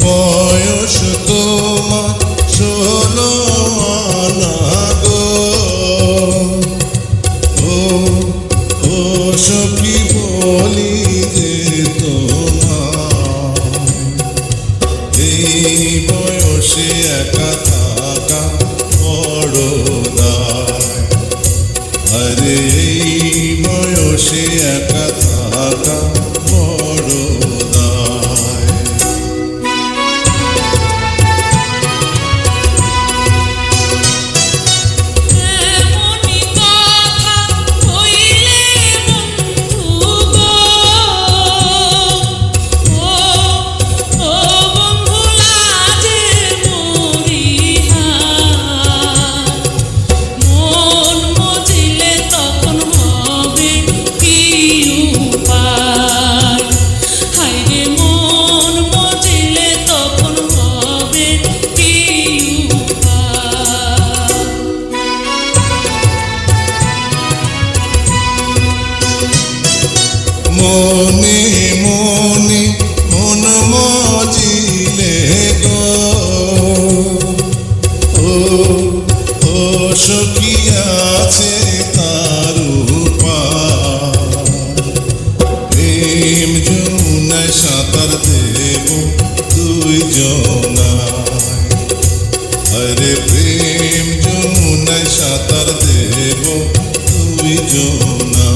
বয়স তোমার 16 আনা গো, ও সখী বলি যে তোমার এই বয়সে একা থাকা বড় দায়। আরে এই বয়সে একা থাকা বড় দায়। মনে মনে মন মজিলে গো, ও সখী আছে তার উপায়। প্রেম যমুনায় সাঁতার দেব দুইজনায়। আরে প্রেম যমুনায় সাঁতার দেব দুইজনায়।